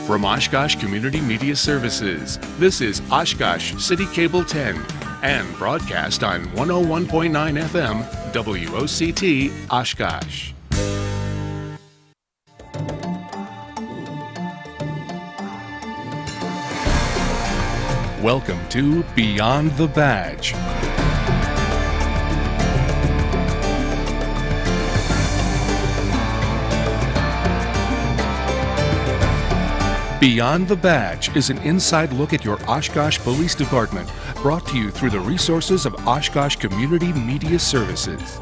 From Oshkosh Community Media Services, this is Oshkosh City Cable 10 and broadcast on 101.9 FM WOCT Oshkosh. Welcome to Beyond the Badge. Beyond the Badge is an inside look at your Oshkosh Police Department, brought to you through the resources of Oshkosh Community Media Services.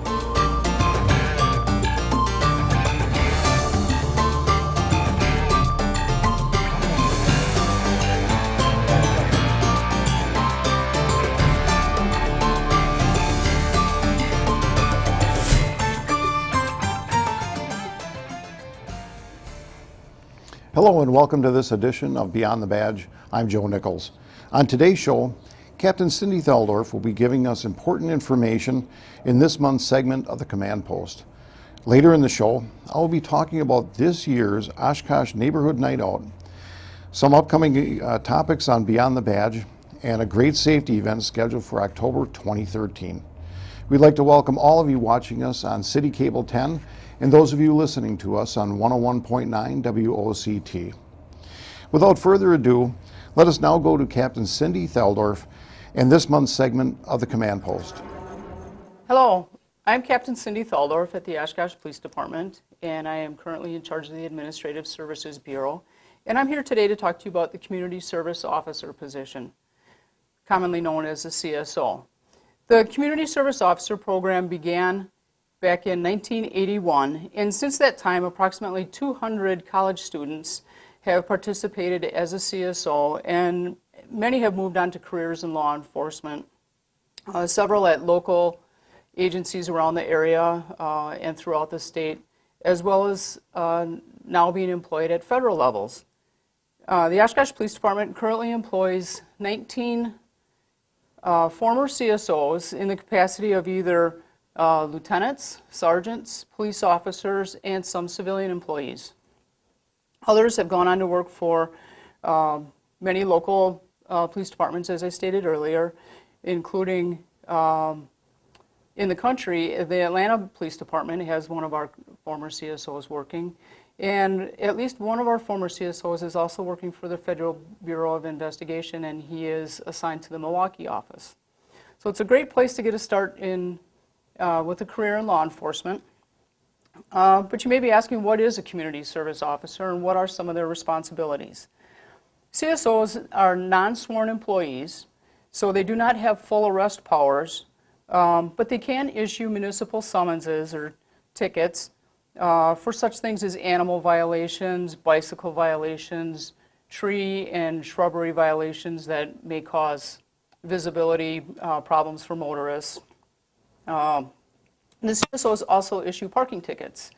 Hello and welcome to this edition of Beyond the Badge. I'm Joe Nichols. On today's show, Captain Cindy Theldorf will be giving us important information in this month's segment of the Command Post. Later in the show, I will be talking about this year's Oshkosh Neighborhood Night Out, some upcoming topics on Beyond the Badge, and a great safety event scheduled for October 2013. We'd like to welcome all of you watching us on City Cable 10 and those of you listening to us on 101.9 WOCT. Without further ado, let us now go to Captain Cindy Theldorf and this month's segment of the Command Post. Hello, I'm Captain Cindy Theldorf at the Oshkosh Police Department, and I am currently in charge of the Administrative Services Bureau. And I'm here today to talk to you about the Community Service Officer position, commonly known as the CSO. The Community Service Officer program began back in 1981, and since that time, approximately 200 college students have participated as a CSO, and many have moved on to careers in law enforcement, several at local agencies around the area and throughout the state, as well as now being employed at federal levels. The Oshkosh Police Department currently employs 19 former CSOs in the capacity of either lieutenants, sergeants, police officers, and some civilian employees. Others have gone on to work for many local police departments, as I stated earlier, including in the country. The Atlanta Police Department has one of our former CSOs working, and at least one of our former CSOs is also working for the Federal Bureau of Investigation, and he is assigned to the Milwaukee office. So it's a great place to get a start in with a career in law enforcement. But you may be asking, what is a community service officer and what are some of their responsibilities? CSOs are non-sworn employees, so they do not have full arrest powers, but they can issue municipal summonses or tickets for such things as animal violations, bicycle violations, tree and shrubbery violations that may cause visibility problems for motorists. The CSOs also issue parking tickets.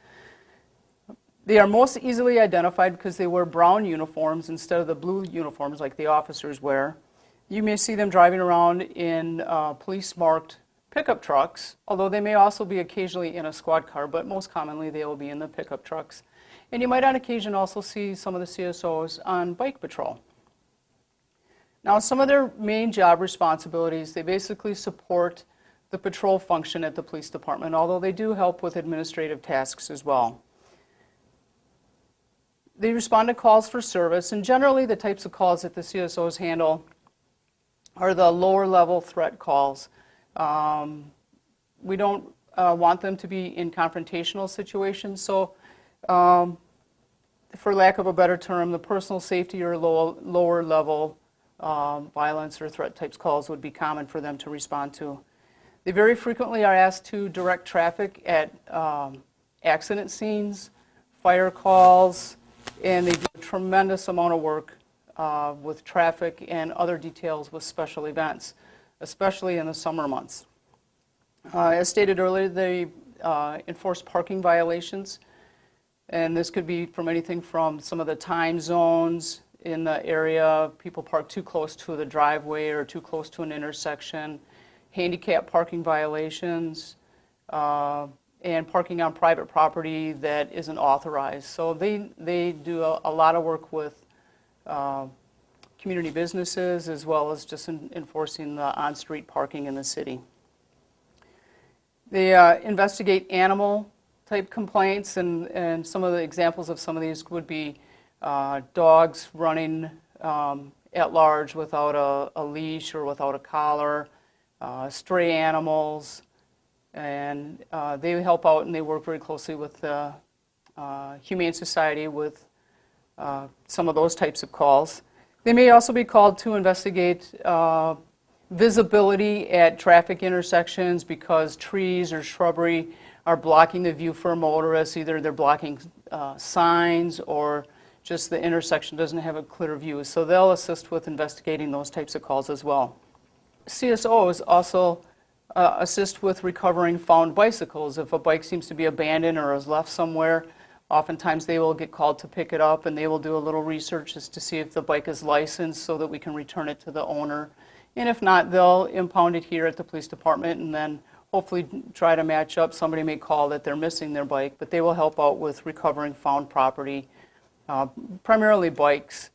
They are most easily identified because they wear brown uniforms instead of the blue uniforms like the officers wear. You may see them driving around in police-marked pickup trucks, although they may also be occasionally in a squad car, but most commonly they will be in the pickup trucks. And you might on occasion also see some of the CSOs on bike patrol. Now, some of their main job responsibilities, they basically support the patrol function at the police department, although they do help with administrative tasks as well. They respond to calls for service, and generally the types of calls that the CSOs handle are the lower level threat calls. We don't want them to be in confrontational situations, so for lack of a better term, the personal safety or lower level violence or threat types calls would be common for them to respond to. They very frequently are asked to direct traffic at accident scenes, fire calls, and they do a tremendous amount of work with traffic and other details with special events, especially in the summer months. As stated earlier, they enforce parking violations, and this could be from anything from some of the time zones in the area, people park too close to the driveway or too close to an intersection, handicap parking violations, and parking on private property that isn't authorized. So they do a lot of work with community businesses, as well as just enforcing the on-street parking in the city. They investigate animal type complaints, and some of the examples of some of these would be dogs running at large without a leash or without a collar, stray animals, and they help out and they work very closely with the Humane Society with some of those types of calls. They may also be called to investigate visibility at traffic intersections because trees or shrubbery are blocking the view for motorists. Either they're blocking signs or just the intersection doesn't have a clear view. So they'll assist with investigating those types of calls as well. CSOs also assist with recovering found bicycles. If a bike seems to be abandoned or is left somewhere, oftentimes they will get called to pick it up, and they will do a little research as to see if the bike is licensed so that we can return it to the owner. And if not, they'll impound it here at the police department and then hopefully try to match up. Somebody may call that they're missing their bike, but they will help out with recovering found property. Primarily bikes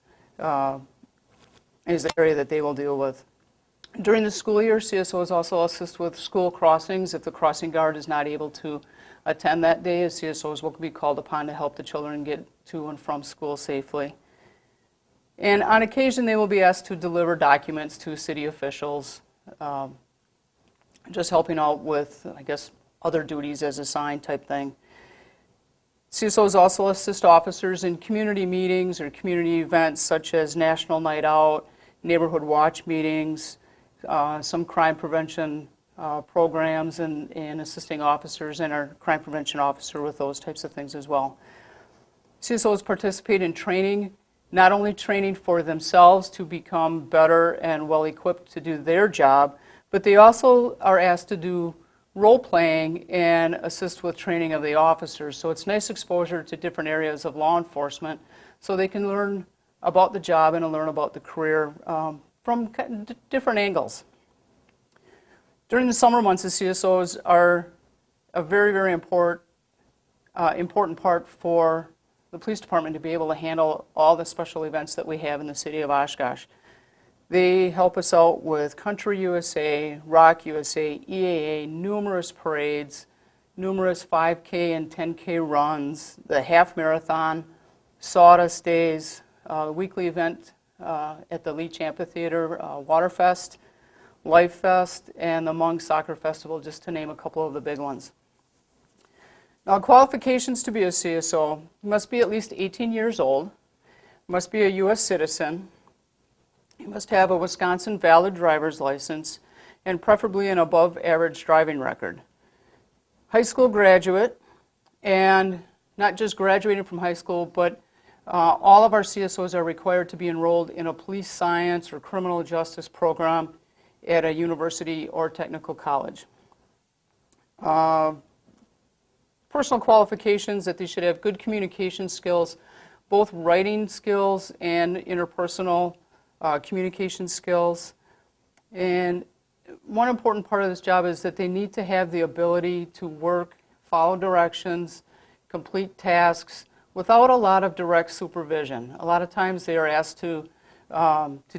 is the area that they will deal with. During the school year, CSOs also assist with school crossings. If the crossing guard is not able to attend that day, CSOs will be called upon to help the children get to and from school safely. And on occasion, they will be asked to deliver documents to city officials, just helping out with, I guess, other duties as assigned type thing. CSOs also assist officers in community meetings or community events such as National Night Out, Neighborhood Watch meetings, some crime prevention programs, and assisting officers and our crime prevention officer with those types of things as well. CSOs participate in training, not only training for themselves to become better and well equipped to do their job, but they also are asked to do role-playing and assist with training of the officers. So it's nice exposure to different areas of law enforcement so they can learn about the job and learn about the career from different angles. During the summer months, the CSOs are a very, very important part for the police department to be able to handle all the special events that we have in the city of Oshkosh. They help us out with Country USA, Rock USA, EAA, numerous parades, numerous 5K and 10K runs, the half marathon, sawdust days, weekly event at the Leach Amphitheater, Waterfest, Life Fest, and the Hmong Soccer Festival, just to name a couple of the big ones. Now, qualifications to be a CSO: you must be at least 18 years old, must be a U.S. citizen, you must have a Wisconsin valid driver's license, and preferably an above average driving record. High school graduate, and not just graduating from high school, but all of our CSOs are required to be enrolled in a police science or criminal justice program at a university or technical college. Personal qualifications: that they should have good communication skills, both writing skills and interpersonal communication skills. And one important part of this job is that they need to have the ability to work, follow directions, complete tasks without a lot of direct supervision. A lot of times they are asked to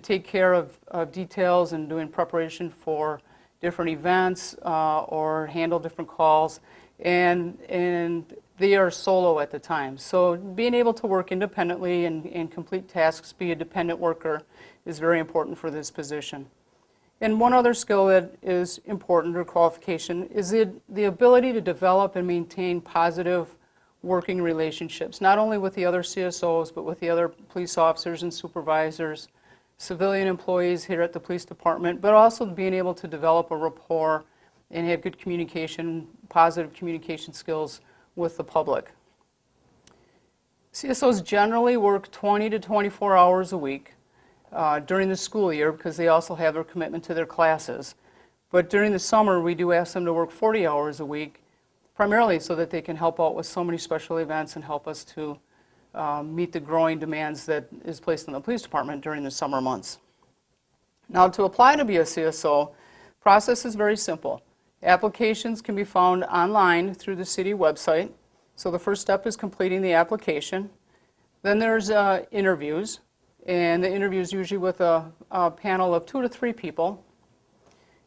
take care of details and doing preparation for different events or handle different calls, and they are solo at the time. So being able to work independently and complete tasks, be a dependent worker, is very important for this position. And one other skill that is important, or qualification, is the ability to develop and maintain positive working relationships, not only with the other CSOs, but with the other police officers and supervisors, civilian employees here at the police department, but also being able to develop a rapport and have good communication, positive communication skills with the public. CSOs generally work 20 to 24 hours a week during the school year, because they also have their commitment to their classes. But during the summer, we do ask them to work 40 hours a week, primarily so that they can help out with so many special events and help us to meet the growing demands that is placed in the police department during the summer months. Now, to apply to be a CSO, process is very simple. Applications can be found online through the city website. So the first step is completing the application. Then there's interviews. And the interview is usually with a panel of 2 to 3 people.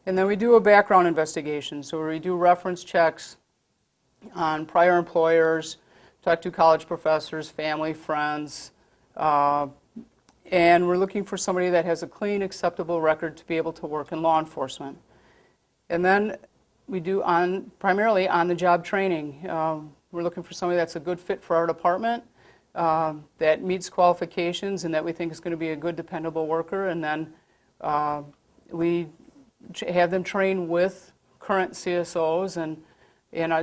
And then we do a background investigation. So we do reference checks on prior employers, talk to college professors, family, friends, and we're looking for somebody that has a clean, acceptable record to be able to work in law enforcement. And then we do primarily on-the-job training. We're looking for somebody that's a good fit for our department, that meets qualifications and that we think is going to be a good, dependable worker. And then we have them train with current CSOs and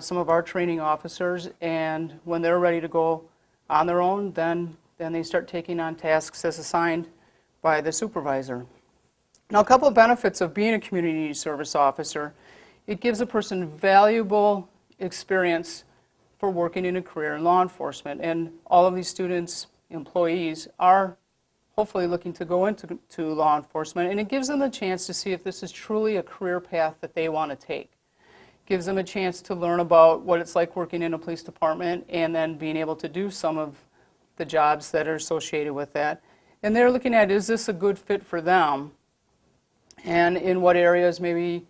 some of our training officers. And when they're ready to go on their own, then they start taking on tasks as assigned by the supervisor. Now, a couple of benefits of being a community service officer: it gives a person valuable experience for working in a career in law enforcement. And all of these students, employees, are hopefully looking to go into law enforcement, and it gives them the chance to see if this is truly a career path that they want to take. Gives them a chance to learn about what it's like working in a police department and then being able to do some of the jobs that are associated with that. And they're looking at, is this a good fit for them? And in what areas maybe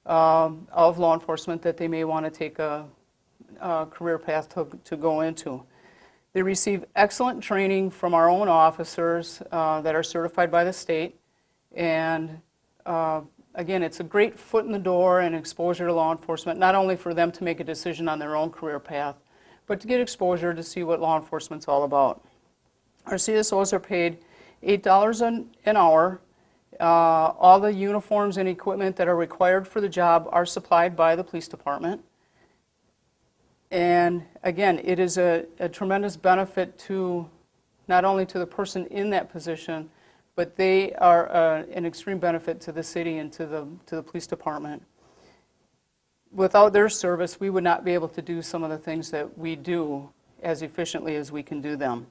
of law enforcement that they may want to take a career path to go into. They receive excellent training from our own officers that are certified by the state. And again, it's a great foot in the door and exposure to law enforcement, not only for them to make a decision on their own career path, but to get exposure to see what law enforcement's all about. Our CSOs are paid $8 an hour. All the uniforms and equipment that are required for the job are supplied by the police department. And again, it is a tremendous benefit to not only to the person in that position, but they are an extreme benefit to the city and to the police department. Without their service, we would not be able to do some of the things that we do as efficiently as we can do them.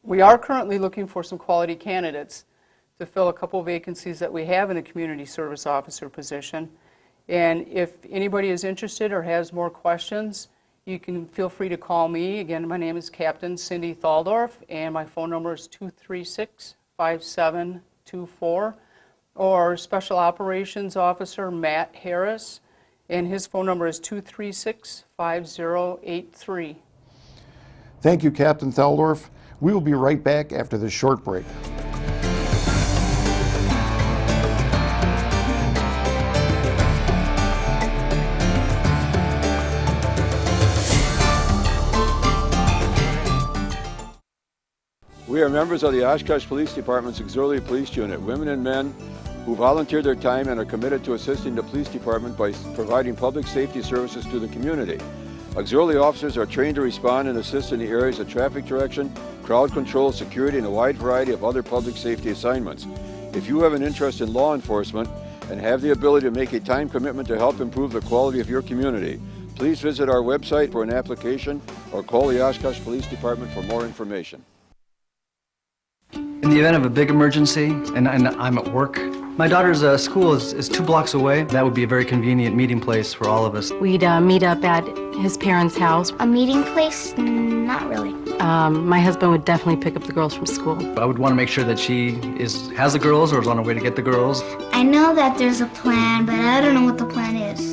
We are currently looking for some quality candidates to fill a couple vacancies that we have in the community service officer position. And if anybody is interested or has more questions, you can feel free to call me. Again, my name is Captain Cindy Thaldorf, and my phone number is 236-5724, or Special Operations Officer Matt Harris, and his phone number is 236-5083. Thank you, Captain Thaldorf. We will be right back after this short break. We are members of the Oshkosh Police Department's Auxiliary Police Unit, women and men who volunteer their time and are committed to assisting the police department by providing public safety services to the community. Auxiliary officers are trained to respond and assist in the areas of traffic direction, crowd control, security, and a wide variety of other public safety assignments. If you have an interest in law enforcement and have the ability to make a time commitment to help improve the quality of your community, please visit our website for an application or call the Oshkosh Police Department for more information. In the event of a big emergency, and I'm at work, my daughter's school is 2 blocks away. That would be a very convenient meeting place for all of us. We'd meet up at his parents' house. A meeting place? Not really. My husband would definitely pick up the girls from school. I would want to make sure that she has the girls or is on her way to get the girls. I know that there's a plan, but I don't know what the plan is.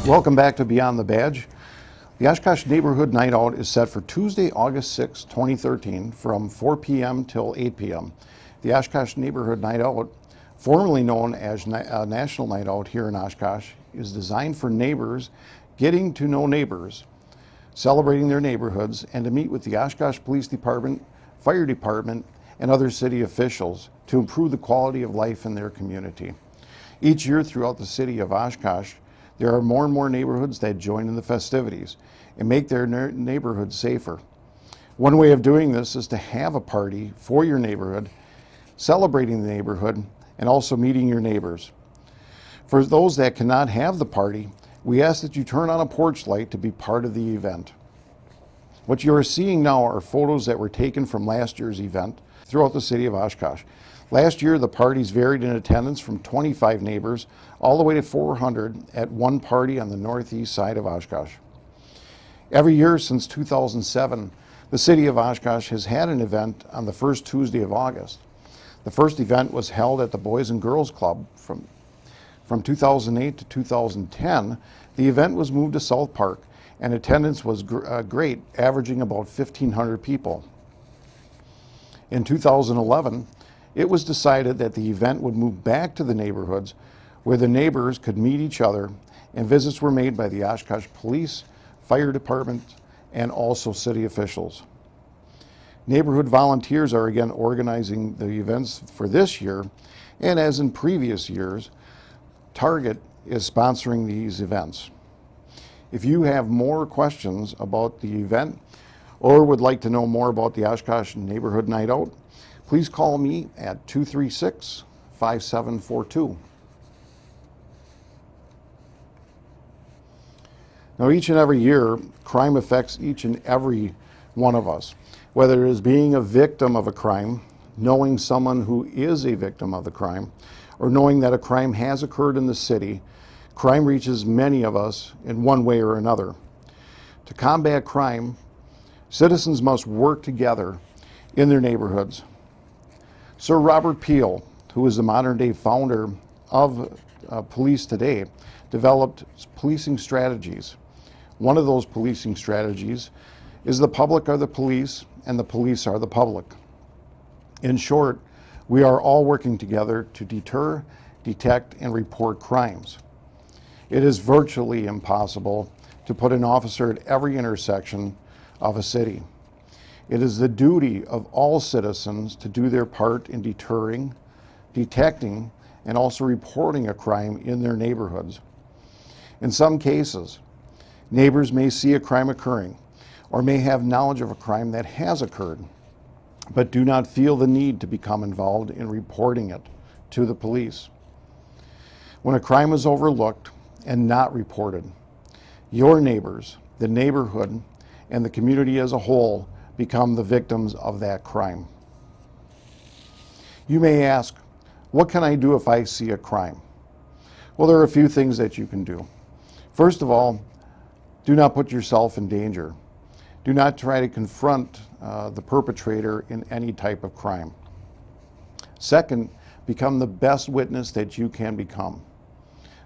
Welcome back to Beyond the Badge. The Oshkosh Neighborhood Night Out is set for Tuesday, August 6, 2013 from 4 p.m. till 8 p.m. The Oshkosh Neighborhood Night Out, formerly known as National Night Out here in Oshkosh, is designed for neighbors getting to know neighbors, celebrating their neighborhoods, and to meet with the Oshkosh Police Department, Fire Department, and other city officials to improve the quality of life in their community. Each year throughout the city of Oshkosh, there are more and more neighborhoods that join in the festivities and make their neighborhoods safer. One way of doing this is to have a party for your neighborhood, celebrating the neighborhood, and also meeting your neighbors. For those that cannot have the party, we ask that you turn on a porch light to be part of the event. What you are seeing now are photos that were taken from last year's event throughout the city of Oshkosh. Last year, the parties varied in attendance from 25 neighbors all the way to 400 at one party on the northeast side of Oshkosh. Every year since 2007, the city of Oshkosh has had an event on the first Tuesday of August. The first event was held at the Boys and Girls Club. From 2008 to 2010, the event was moved to South Park, and attendance was great, averaging about 1,500 people. In 2011, it was decided that the event would move back to the neighborhoods where the neighbors could meet each other, and visits were made by the Oshkosh Police, Fire Department, and also city officials. Neighborhood volunteers are again organizing the events for this year, and as in previous years, Target is sponsoring these events. If you have more questions about the event or would like to know more about the Oshkosh Neighborhood Night Out, please call me at 236-5742. Now, each and every year, crime affects each and every one of us. Whether it is being a victim of a crime, knowing someone who is a victim of the crime, or knowing that a crime has occurred in the city, crime reaches many of us in one way or another. To combat crime, citizens must work together in their neighborhoods. Sir Robert Peel, who is the modern-day founder of Police Today, developed policing strategies. One of those policing strategies is the public are the police and the police are the public. In short, we are all working together to deter, detect, and report crimes. It is virtually impossible to put an officer at every intersection of a city. It is the duty of all citizens to do their part in deterring, detecting, and also reporting a crime in their neighborhoods. In some cases, neighbors may see a crime occurring or may have knowledge of a crime that has occurred, but do not feel the need to become involved in reporting it to the police. When a crime is overlooked and not reported, your neighbors, the neighborhood, and the community as a whole become the victims of that crime. You may ask, what can I do if I see a crime? Well, there are a few things that you can do. First of all, do not put yourself in danger. Do not try to confront the perpetrator in any type of crime. Second, become the best witness that you can become.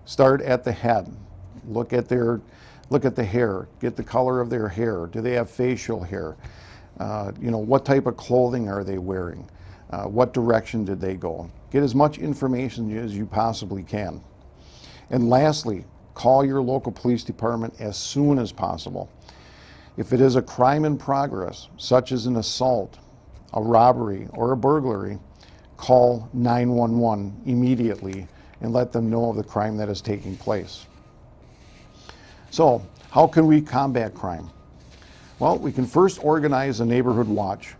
Start at the head. Look at the hair. Get the color of their hair. Do they have facial hair? What type of clothing are they wearing? What direction did they go? Get as much information as you possibly can. And lastly, call your local police department as soon as possible. If it is a crime in progress, such as an assault, a robbery, or a burglary, call 911 immediately and let them know of the crime that is taking place. So, how can we combat crime? Well, we can first organize a neighborhood watch.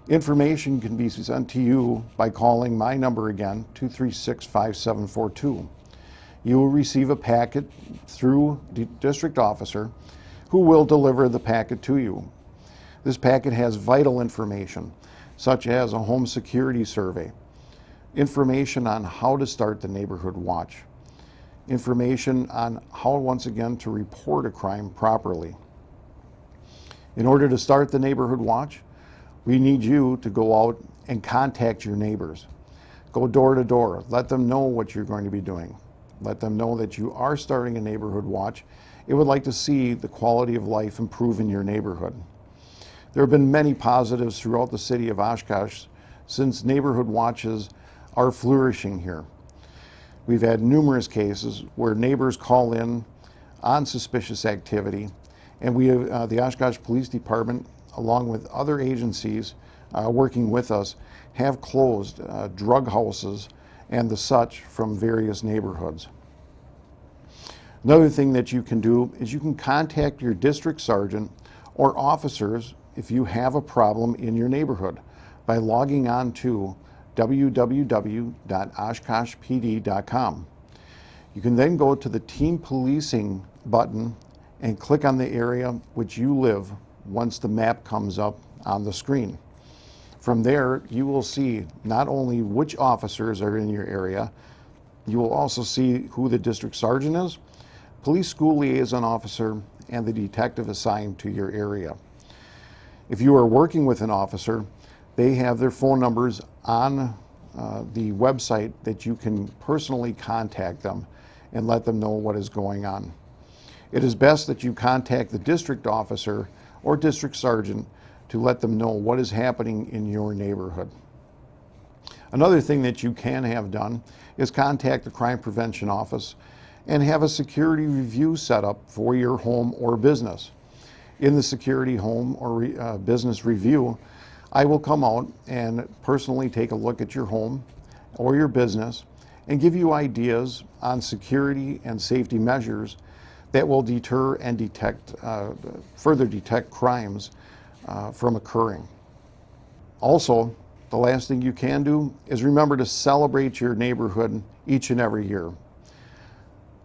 Information can be sent to you by calling my number again, 236-5742. You will receive a packet through the district officer who will deliver the packet to you. This packet has vital information, such as a home security survey, information on how to start the neighborhood watch, information on how, once again, to report a crime properly. In order to start the neighborhood watch, we need you to go out and contact your neighbors. Go door to door. Let them know what you're going to be doing. Let them know that you are starting a neighborhood watch and would like to see the quality of life improve in your neighborhood. There have been many positives throughout the city of Oshkosh since neighborhood watches are flourishing here. We've had numerous cases where neighbors call in on suspicious activity, and we, the Oshkosh Police Department, along with other agencies working with us, have closed drug houses and the such from various neighborhoods. Another thing that you can do is you can contact your district sergeant or officers if you have a problem in your neighborhood by logging on to www.oshkoshpd.com. You can then go to the Team Policing button and click on the area which you live once the map comes up on the screen. From there, you will see not only which officers are in your area, you will also see who the district sergeant is, police school liaison officer, and the detective assigned to your area. If you are working with an officer, they have their phone numbers on the website that you can personally contact them and let them know what is going on. It is best that you contact the district officer or district sergeant to let them know what is happening in your neighborhood. Another thing that you can have done is contact the crime prevention office and have a security review set up for your home or business. In the security home or business review, I will come out and personally take a look at your home or your business and give you ideas on security and safety measures that will deter and further detect crimes from occurring. Also, the last thing you can do is remember to celebrate your neighborhood each and every year.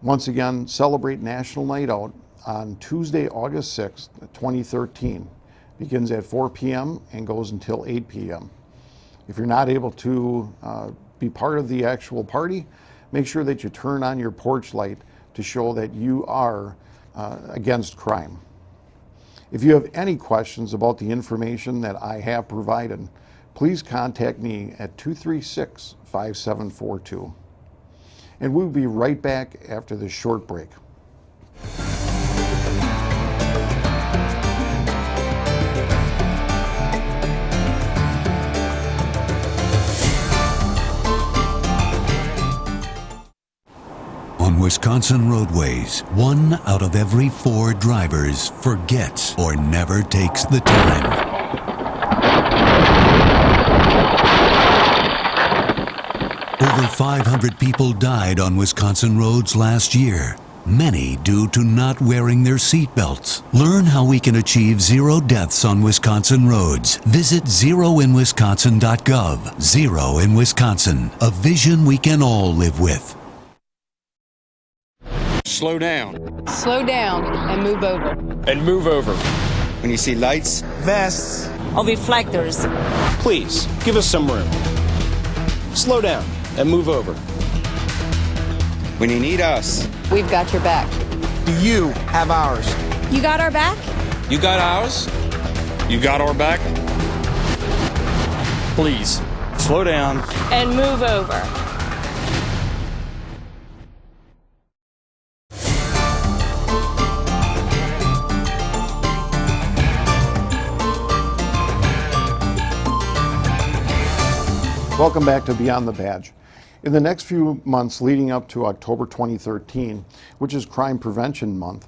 Once again, celebrate National Night Out on Tuesday, August 6th, 2013. Begins at 4 p.m. and goes until 8 p.m. If you're not able to be part of the actual party, make sure that you turn on your porch light to show that you are against crime. If you have any questions about the information that I have provided, please contact me at 236-5742. And we'll be right back after this short break. On Wisconsin roadways, 1 out of every 4 drivers forgets or never takes the time. Over 500 people died on Wisconsin roads last year, many due to not wearing their seatbelts. Learn how we can achieve 0 deaths on Wisconsin roads. Visit zeroinwisconsin.gov. Zero in Wisconsin, a vision we can all live with. Slow down. Slow down and move over. And move over. When you see lights, vests, or reflectors, please give us some room. Slow down and move over. When you need us, we've got your back. Do you have ours? You got our back? You got ours? You got our back? Please, slow down. And move over. Welcome back to Beyond the Badge. In the next few months leading up to October 2013, which is Crime Prevention Month,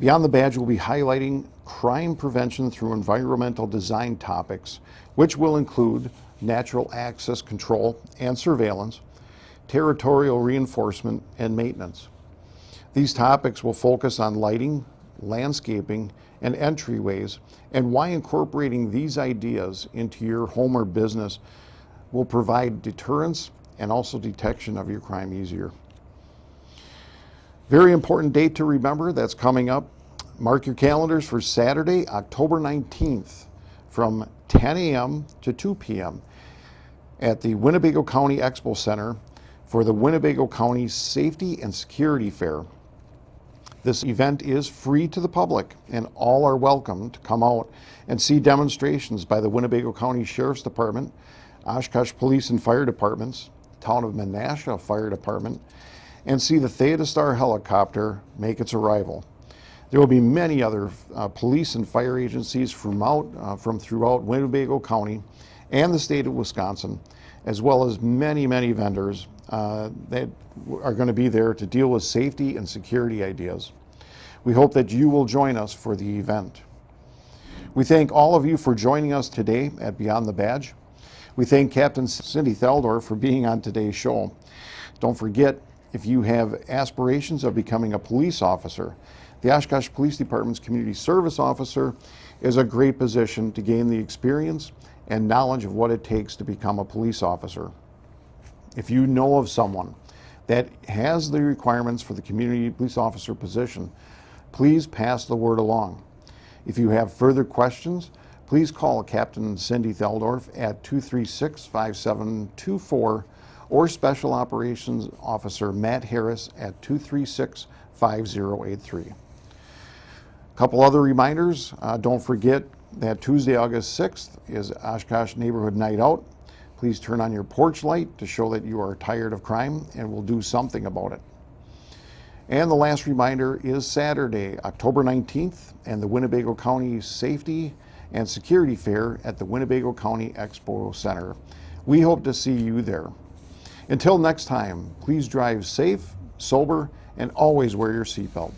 Beyond the Badge will be highlighting crime prevention through environmental design topics, which will include natural access control and surveillance, territorial reinforcement, and maintenance. These topics will focus on lighting, landscaping, and entryways, and why incorporating these ideas into your home or business will provide deterrence and also detection of your crime easier. Very important date to remember that's coming up. Mark your calendars for Saturday, October 19th from 10 a.m. to 2 p.m. at the Winnebago County Expo Center for the Winnebago County Safety and Security Fair. This event is free to the public, and all are welcome to come out and see demonstrations by the Winnebago County Sheriff's Department, Oshkosh Police and Fire Departments, Town of Menasha Fire Department, and see the Theta Star helicopter make its arrival. There will be many other police and fire agencies from throughout Winnebago County and the state of Wisconsin, as well as many, many vendors that are going to be there to deal with safety and security ideas. We hope that you will join us for the event. We thank all of you for joining us today at Beyond the Badge. We thank Captain Cindy Theldorf for being on today's show. Don't forget, if you have aspirations of becoming a police officer, the Oshkosh Police Department's Community Service Officer is a great position to gain the experience and knowledge of what it takes to become a police officer. If you know of someone that has the requirements for the community police officer position, please pass the word along. If you have further questions, please call Captain Cindy Theldorf at 236-5724 or Special Operations Officer Matt Harris at 236-5083. A couple other reminders. Don't forget that Tuesday, August 6th is Oshkosh Neighborhood Night Out. Please turn on your porch light to show that you are tired of crime and will do something about it. And the last reminder is Saturday, October 19th, and the Winnebago County Safety and Security Fair at the Winnebago County Expo Center. We hope to see you there. Until next time, please drive safe, sober, and always wear your seatbelt.